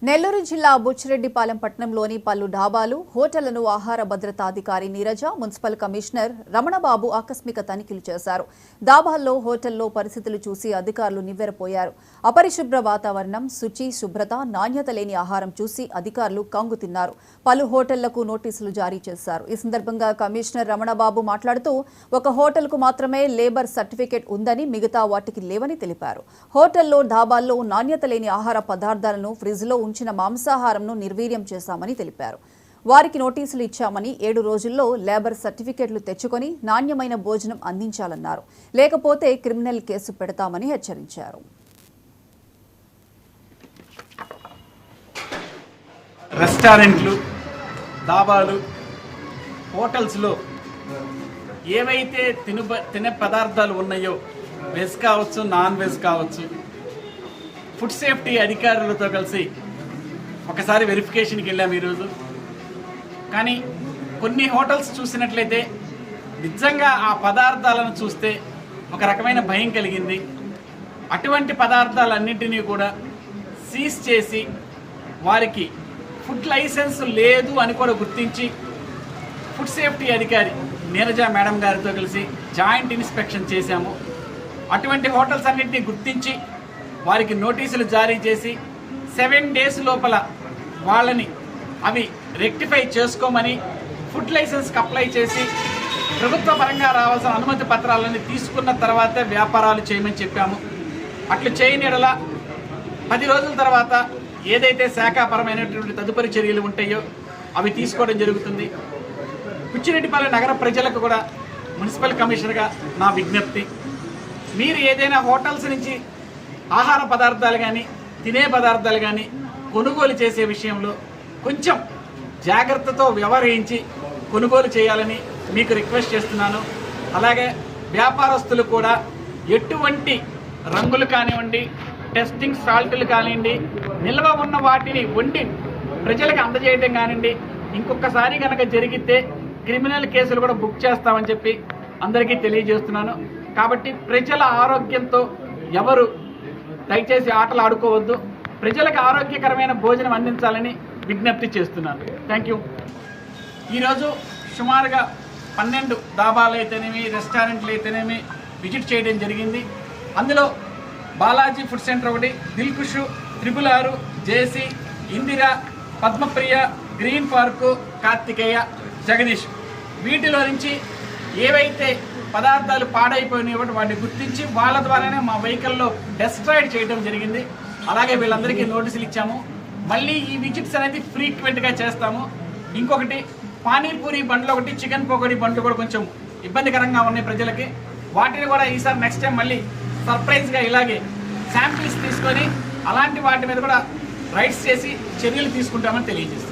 నెల్లూరు జిల్లా బుచ్చిరెడ్డిపాలెం పట్టణంలోని పలు ఢాబాలు, హోటళ్లను ఆహార భద్రతా అధికారి నీరజ, మున్సిపల్ కమిషనర్ రమణబాబు ఆకస్మిక తనిఖీలు చేశారు. డాబాల్లో, హోటల్లో పరిస్థితులు చూసి అధికారులు నివ్వెరపోయారు. అపరిశుభ్ర వాతావరణం, శుచి, శుభ్రత, నాణ్యత లేని ఆహారం చూసి అధికారులు కంగు తిన్నారు. పలు హోటళ్లకు నోటీసులు జారీ చేశారు. ఈ సందర్భంగా కమిషనర్ రమణబాబు మాట్లాడుతూ, ఒక హోటల్కు మాత్రమే లేబర్ సర్టిఫికేట్ ఉందని, మిగతా వాటికి లేవని తెలిపారు. హోటల్లో, డాబాల్లో నాణ్యత లేని ఆహార పదార్థాలను ఫ్రిడ్జ్లో ఉంచిన మాంసాహారంను నిర్వీర్యం చేశామని తెలిపారు. వారికి నోటీసులు ఇచ్చామని 7 రోజుల్లో లేబర్ సర్టిఫికెట్లు తెచ్చుకొని నాణ్యమైన భోజనం అందించాలన్నారు. లేకపోతే క్రిమినల్ కేసు పెడతామని హెచ్చరించారు. రెస్టారెంట్లు, దాబాలు, హోటల్స్లో ఏవైతే తినే పదార్థాలు ఉన్నాయో, వెజ్ కావచ్చు, నాన్ వెజ్ కావచ్చు, ఫుడ్ సేఫ్టీ అధికారులతో కలిసి ఒకసారి వెరిఫికేషన్కి వెళ్ళాము ఈరోజు. కానీ కొన్ని హోటల్స్ చూసినట్లయితే నిజంగా ఆ పదార్థాలను చూస్తే ఒక రకమైన భయం కలిగింది. అటువంటి పదార్థాలన్నింటినీ కూడా సీజ్ చేసి వారికి ఫుడ్ లైసెన్స్ లేదు అని కూడా గుర్తించి ఫుడ్ సేఫ్టీ అధికారి నీరజ మేడం గారితో కలిసి జాయింట్ ఇన్స్పెక్షన్ చేశాము. అటువంటి హోటల్స్ అన్నింటినీ గుర్తించి వారికి నోటీసులు జారీ చేసి 7 days లోపల వాళ్ళని అవి రెక్టిఫై చేసుకోమని ఫుడ్ లైసెన్స్కి అప్లై చేసి ప్రభుత్వ పరంగా రావాల్సిన అనుమతి పత్రాలని తీసుకున్న తర్వాత వ్యాపారాలు చేయమని చెప్పాము. అట్లు చేయని యెడల 10 రోజుల తర్వాత ఏదైతే శాఖాపరమైనటువంటి తదుపరి చర్యలు ఉంటాయో అవి తీసుకోవడం జరుగుతుంది. బుచ్చిరెడ్డిపాలెం నగర ప్రజలకు కూడా మున్సిపల్ కమిషనర్గా నా విజ్ఞప్తి, మీరు ఏదైనా హోటల్స్ నుంచి ఆహార పదార్థాలు కానీ, తినే పదార్థాలు కానీ కొనుగోలు చేసే విషయంలో కొంచెం జాగ్రత్తతో వ్యవహరించి కొనుగోలు చేయాలని మీకు రిక్వెస్ట్ చేస్తున్నాను. అలాగే వ్యాపారస్తులు కూడా ఎటువంటి రంగులు కానివ్వండి, టెస్టింగ్ సాల్టులు కానివ్వండి, నిల్వ ఉన్న వాటిని వండి ప్రజలకు అందజేయడం కానివ్వండి, ఇంకొకసారి కనుక జరిగితే క్రిమినల్ కేసులు కూడా బుక్ చేస్తామని చెప్పి అందరికీ తెలియజేస్తున్నాను. కాబట్టి ప్రజల ఆరోగ్యంతో ఎవరు దయచేసి ఆటలు ఆడుకోవద్దు. ప్రజలకు ఆరోగ్యకరమైన భోజనం అందించాలని విజ్ఞప్తి చేస్తున్నాను. Thank you. ఈరోజు సుమారుగా 12 దాబాలు అయితేనేమి, రెస్టారెంట్లు అయితేనేమి విజిట్ చేయడం జరిగింది. అందులో బాలాజీ ఫుడ్ సెంటర్ ఒకటి, దిల్కుష్, 666, జేసీ, ఇందిరా, పద్మప్రియ, గ్రీన్ పార్కు, కార్తికేయ, జగదీష్, వీటిలో నుంచి ఏవైతే పదార్థాలు పాడైపోయినాయో వాటిని గుర్తించి వాళ్ళ ద్వారానే మా వెహికల్లో డెస్ట్రాయిడ్ చేయడం జరిగింది. అలాగే వీళ్ళందరికీ నోటీసులు ఇచ్చాము. మళ్ళీ ఈ విజిట్స్ అనేది ఫ్రీక్వెంట్గా చేస్తాము. ఇంకొకటి, పానీపూరి బండ్లు ఒకటి, చికెన్ పకోడీ బండ్లు కూడా కొంచెం ఇబ్బందికరంగా ఉన్నాయి ప్రజలకి. వాటిని కూడా ఈసారి నెక్స్ట్ టైం మళ్ళీ సర్ప్రైజ్గా ఇలాగే శాంపిల్స్ తీసుకొని అలాంటి వాటి మీద కూడా రైడ్స్ చేసి చర్యలు తీసుకుంటామని తెలియజేస్తాం.